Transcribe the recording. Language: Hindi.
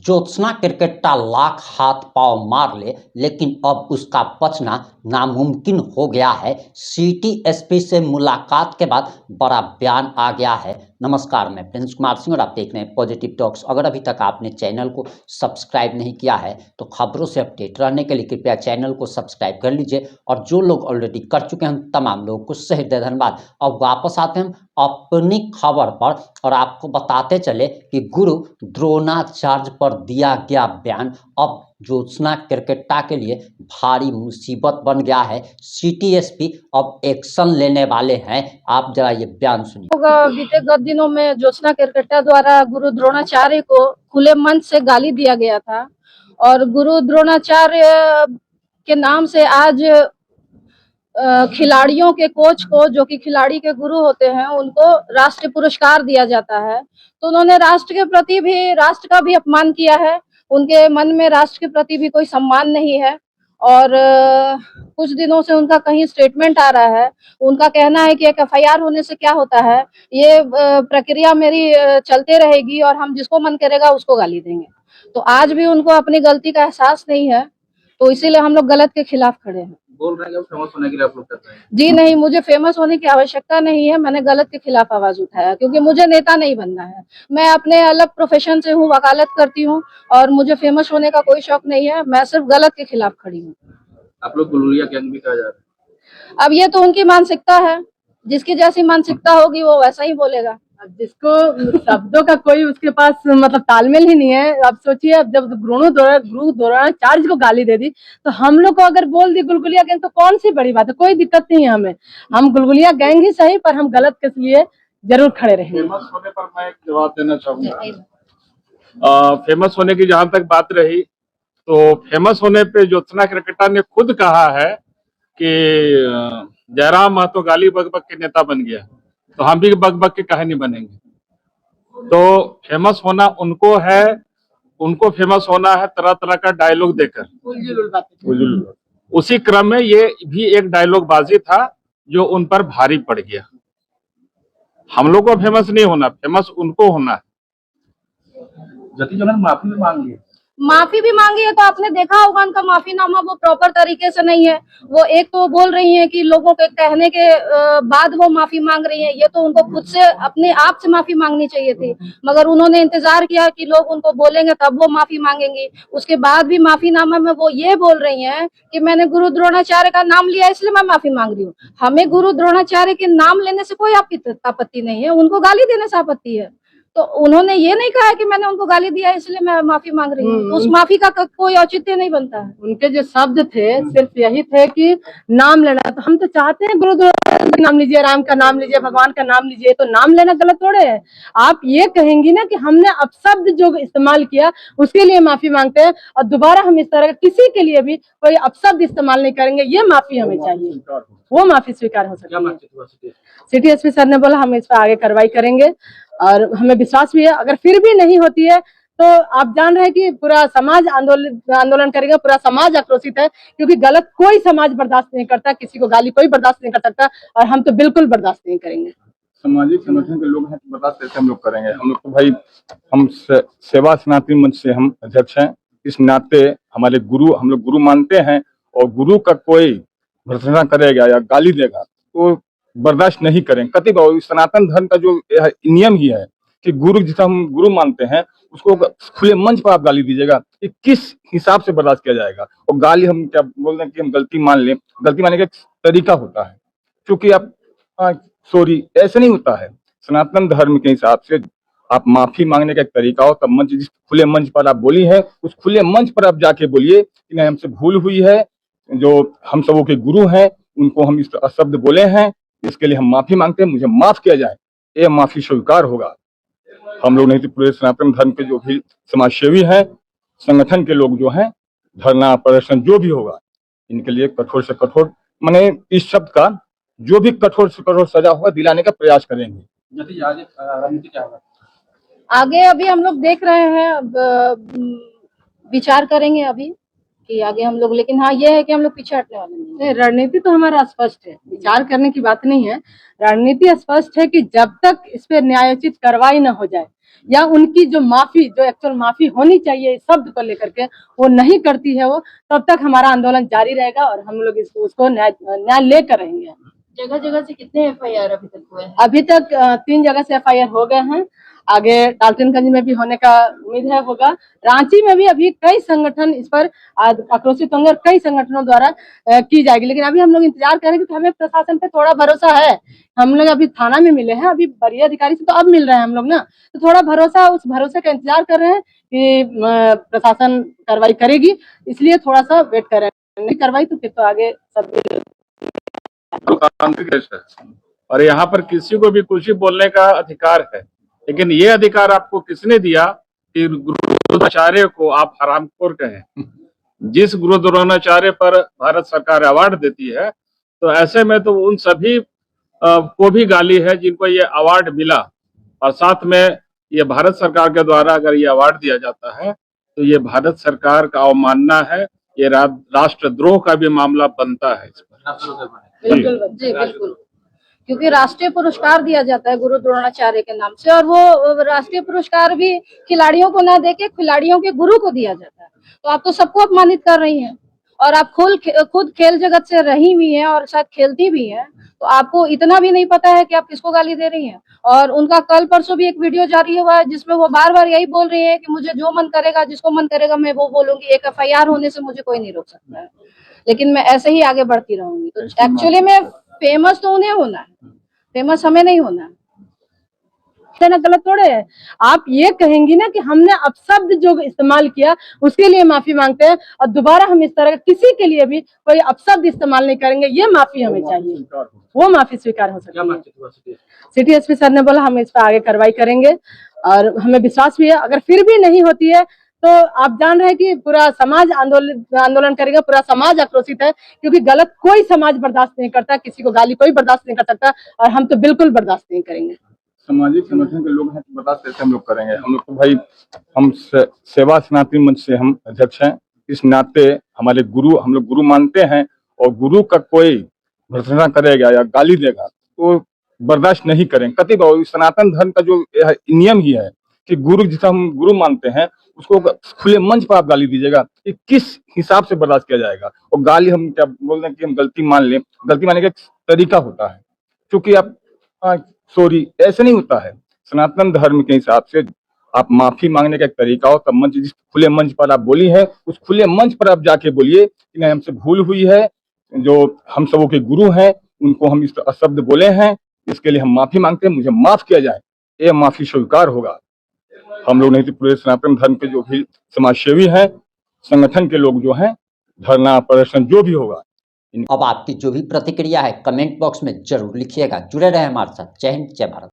ज्योत्सना क्रिकेटा लाख हाथ पांव मार ले, लेकिन अब उसका बचना नामुमकिन हो गया है। सिटी एसपी से मुलाकात के बाद बड़ा बयान आ गया है। नमस्कार, मैं प्रिंस कुमार सिंह और आप देख रहे हैं पॉजिटिव टॉक्स। अगर अभी तक आपने चैनल को सब्सक्राइब नहीं किया है तो खबरों से अपडेट रहने के लिए कृपया चैनल को सब्सक्राइब कर लीजिए, और जो लोग ऑलरेडी कर चुके हैं तमाम लोगों को सही धन्यवाद। अब वापस आते हैं अपनी खबर पर और आपको बताते चले कि गुरु द्रोणाचार्य पर दिया गया बयान अब ज्योत्सना क्रिकेटा के लिए भारी मुसीबत बन गया है। सिटी एसपी अब एक्शन लेने वाले हैं। आप जरा ये बयान सुनिए। बीते गत दिनों में ज्योत्सना क्रिकेटा द्वारा गुरु द्रोणाचार्य को खुले मंच से गाली दिया गया था, और गुरु द्रोणाचार्य के नाम से आज खिलाड़ियों के कोच को, जो कि खिलाड़ी के गुरु होते हैं, उनको राष्ट्रीय पुरस्कार दिया जाता है। तो उन्होंने राष्ट्र के प्रति भी, राष्ट्र का भी अपमान किया है। उनके मन में राष्ट्र के प्रति भी कोई सम्मान नहीं है। और कुछ दिनों से उनका कहीं स्टेटमेंट आ रहा है, उनका कहना है कि एक एफआईआर होने से क्या होता है, ये प्रक्रिया मेरी चलते रहेगी और हम जिसको मन करेगा उसको गाली देंगे। तो आज भी उनको अपनी गलती का एहसास नहीं है, तो इसीलिए हम लोग गलत के खिलाफ खड़े हैं। बोल रहे हैं कि फेमस होने के लिए आप लोग कर रहे हैं? जी नहीं, मुझे फेमस होने की आवश्यकता नहीं है। मैंने गलत के खिलाफ आवाज उठाया क्योंकि मुझे नेता नहीं बनना है। मैं अपने अलग प्रोफेशन से हूँ, वकालत करती हूँ, और मुझे फेमस होने का कोई शौक नहीं है। मैं सिर्फ गलत के खिलाफ खड़ी हूँ। आप लोग गुलगुलिया गैंग भी कहा जा रहा है। अब ये तो उनकी मानसिकता है, जिसकी जैसी मानसिकता होगी वो वैसा ही बोलेगा। जिसको शब्दों का कोई उसके पास मतलब तालमेल ही नहीं है। अब सोचिए, अब जब गुरु द्रोणाचार्य को गाली दे दी तो हम लोग को अगर बोल दी गुलगुलिया गैंग तो कौन सी बड़ी बात है, कोई दिक्कत नहीं है हमें। हम गुलगुलिया गैंग ही सही, पर हम गलत के लिए जरूर खड़े रहेंगे। फेमस होने पर मैं एक जवाब देना चाहूंगा। फेमस होने की जहां तक बात रही, तो फेमस होने पे ज्योत्सना क्रिकेटा ने खुद कहा है कि जयराम महतो गाली बक बक के नेता बन गया, तो हम भी बक बक के काहे नहीं बनेंगे। तो फेमस होना उनको है, उनको फेमस होना है तरह तरह का डायलॉग देकर। उसी क्रम में ये भी एक डायलॉग बाजी था जो उन पर भारी पड़ गया। हम लोग को फेमस नहीं होना, फेमस उनको होना है। जति जो है माफी भी मांग ली, माफी भी मांगी है, तो आपने देखा होगा उनका माफीनामा वो प्रॉपर तरीके से नहीं है। वो एक तो बोल रही हैं कि लोगों के कहने के बाद वो माफी मांग रही हैं। ये तो उनको खुद से अपने आप से माफी मांगनी चाहिए थी, मगर उन्होंने इंतजार किया कि लोग उनको बोलेंगे तब वो माफी मांगेंगी। उसके बाद भी माफीनामा में वो ये बोल रही हैं कि मैंने गुरु द्रोणाचार्य का नाम लिया इसलिए मैं माफी मांग रही हूँ। हमें गुरु द्रोणाचार्य के नाम लेने से कोई आपत्ति नहीं है, उनको गाली देने से आपत्ति है। तो उन्होंने ये नहीं कहा कि मैंने उनको गाली दिया इसलिए मैं माफी मांग रही हूँ। तो उस माफी का कोई औचित्य नहीं बनता है। उनके जो शब्द थे सिर्फ यही थे कि नाम लेना। तो हम तो चाहते हैं गुरु का नाम लीजिए, राम का नाम लीजिए, भगवान का नाम लीजिए, तो नाम लेना गलत थोड़े है। आप ये कहेंगी ना कि हमने अपशब्द जो इस्तेमाल किया उसके लिए माफी मांगते हैं, और दोबारा हम इस तरह किसी के लिए भी कोई अपशब्द इस्तेमाल नहीं करेंगे। ये माफी हमें चाहिए, वो माफी स्वीकार हो सकती है। सिटी एसपी सर ने बोला हम इस पर आगे कार्रवाई करेंगे, और हमें विश्वास भी है अगर फिर भी नहीं होती है तो आप जान रहे हैं कि पूरा समाज आंदोलन करेगा। पूरा समाज आक्रोशित है, क्योंकि गलत कोई समाज बर्दाश्त नहीं करता, किसी को गाली कोई बर्दाश्त नहीं कर सकता, और हम तो बिल्कुल बर्दाश्त नहीं करेंगे। सामाजिक संगठन के लोग हैं तो बर्दाश्त कैसे हम लोग करेंगे। हम लोग तो भाई, हम सेवा सनातन मंच से हम अध्यक्ष हैं। इस नाते हमारे गुरु, हम लोग गुरु मानते हैं, और गुरु का कोई भर्त्सना करेगा या गाली देगा तो बर्दाश्त नहीं करें कति। सनातन धर्म का जो नियम ही है कि गुरु, जिसे हम गुरु मानते हैं, उसको खुले मंच पर आप गाली दीजिएगा, कि किस हिसाब से बर्दाश्त किया जाएगा। और गाली हम क्या बोल रहे हैं कि हम गलती मान लें, गलती मानने का एक तरीका होता है, क्योंकि आप सॉरी ऐसे नहीं होता है। सनातन धर्म के हिसाब से आप माफी मांगने का एक तरीका हो, तब मंच, जिस खुले मंच पर आप बोली है उस खुले मंच पर आप जाके बोलिए कि नहीं, हमसे भूल हुई है, जो हम सबों के गुरु हैं उनको हम इस शब्द बोले हैं, इसके लिए हम माफी मांगते हैं, मुझे माफ किया जाए। ये माफी स्वीकार होगा। हम लोग नहीं तो पूरे सनातन धर्म के जो भी समाज सेवी हैं, संगठन के लोग जो हैं, धरना प्रदर्शन जो भी होगा, इनके लिए कठोर से कठोर, माने इस शब्द का जो भी कठोर से कठोर सजा होगा दिलाने का प्रयास करेंगे। रणनीति क्या होगा आगे अभी हम लोग देख रहे हैं, विचार करेंगे अभी कि आगे हम लोग, लेकिन हाँ ये है कि हम लोग पीछे हटने वाले नहीं हैं। नहीं, रणनीति तो हमारा स्पष्ट है, विचार करने की बात नहीं है। रणनीति स्पष्ट है कि जब तक इस पे न्यायोचित कार्रवाई न हो जाए या उनकी जो माफी, जो एक्चुअल माफी होनी चाहिए इस शब्द को लेकर के, वो नहीं करती है वो, तब तक हमारा आंदोलन जारी रहेगा और हम लोग उसको न्याय लेकर रहेंगे। जगह जगह से कितने FIR अभी तक हुए हैं? अभी तक 3 जगह से FIR हो गए हैं, आगे डाल्टनगंज में भी होने का उम्मीद है होगा। रांची में भी अभी कई संगठन इस पर आक्रोशित होंगे और कई संगठनों द्वारा की जाएगी, लेकिन अभी हम लोग इंतजार करेंगे क्योंकि हमें प्रशासन पे थोड़ा भरोसा है। हम लोग अभी थाना में मिले हैं, अभी वरीय अधिकारी से तो अब मिल रहे हैं हम लोग ना, तो थोड़ा भरोसा, उस भरोसे का इंतजार कर रहे हैं कि प्रशासन कार्रवाई करेगी, इसलिए थोड़ा सा वेट कर रहे हैं। नहीं कार्रवाई तो फिर तो आगे सब लोकतांत्रिक देश है और यहाँ पर किसी को भी कुछ भी बोलने का अधिकार है, लेकिन ये अधिकार आपको किसने दिया कि गुरु द्रोणाचार्य को आप हरामखोर कहें? जिस गुरु द्रोणाचार्य पर भारत सरकार अवार्ड देती है, तो ऐसे में तो उन सभी को भी गाली है जिनको ये अवार्ड मिला, और साथ में ये भारत सरकार के द्वारा अगर ये अवार्ड दिया जाता है तो ये भारत सरकार का अवमानना है, ये राष्ट्रद्रोह का भी मामला बनता है इस पर। जी बिल्कुल, क्योंकि राष्ट्रीय पुरस्कार दिया जाता है गुरु द्रोणाचार्य के नाम से, और वो राष्ट्रीय पुरस्कार भी खिलाड़ियों को ना देके खिलाड़ियों के गुरु को दिया जाता है। तो आप तो सबको अपमानित कर रही हैं, और आप खुद खेल जगत से रही हुई हैं और शायद खेलती भी हैं, तो आपको इतना भी नहीं पता है कि आप किसको गाली दे रही हैं। और उनका कल परसों भी एक वीडियो जारी हुआ है जिसमें वो बार बार यही बोल रही है कि मुझे जो मन करेगा, जिसको मन करेगा मैं वो बोलूंगी, एक FIR होने से मुझे कोई नहीं रोक सकता है, लेकिन मैं ऐसे ही आगे बढ़ती रहूंगी। तो एक्चुअली में फेमस तो उन्हें होना है, फेमस हमें नहीं होना है। ना गलत थोड़े है, आप ये कहेंगी ना कि हमने अपशब्द जो इस्तेमाल किया उसके लिए माफी मांगते हैं, और दोबारा हम इस तरह किसी के लिए भी कोई अपशब्द इस्तेमाल नहीं करेंगे, ये माफी हमें चाहिए, वो माफी स्वीकार हो सकती है। सिटी SP सर ने बोला हम इस पर आगे कार्रवाई करेंगे, और हमें विश्वास भी है अगर फिर भी नहीं होती है तो आप जान रहे हैं कि पूरा समाज आंदोलन करेगा, पूरा समाज आक्रोशित है, क्योंकि गलत कोई समाज बर्दाश्त नहीं करता, किसी को गाली कोई बर्दाश्त नहीं कर सकता, और हम तो बिल्कुल बर्दाश्त नहीं करेंगे। सामाजिक संगठन के लोग हैं तो बर्दाश्त कैसे हम लोग करेंगे? हम लोग तो भाई हम सेवा सनातन मंच से हम अध्यक्ष हैं, इस नाते हमारे गुरु हम लोग गुरु मानते हैं, और गुरु का कोई भर्त्सना करेगा या गाली देगा तो बर्दाश्त नहीं करेंगे कति। सनातन धर्म का जो नियम ही है कि गुरु जिसे हम गुरु मानते हैं उसको खुले मंच पर आप गाली दीजिएगा, कि किस हिसाब से बर्दाश्त किया जाएगा? और गाली हम क्या बोल रहे हैं कि हम गलती मान लें, गलती मानने का एक तरीका होता है, क्योंकि आप सॉरी ऐसे नहीं होता है। सनातन धर्म के हिसाब से आप माफी मांगने का एक तरीका हो, तब मंच जिस खुले मंच पर आप बोली है उस खुले मंच पर आप जाके बोलिए कि नहीं हमसे भूल हुई है, जो हम सबों के गुरु हैं उनको हम इस शब्द बोले हैं, इसके लिए हम माफी मांगते हैं, मुझे माफ किया जाए, ये माफी स्वीकार होगा। हम लोग नहीं तो पूरे सनातन धर्म के जो भी समाज सेवी हैं, संगठन के लोग जो हैं, धरना प्रदर्शन जो भी होगा। अब आपकी जो भी प्रतिक्रिया है कमेंट बॉक्स में जरूर लिखिएगा। जुड़े रहे हमारे साथ। जय हिंद, जय भारत।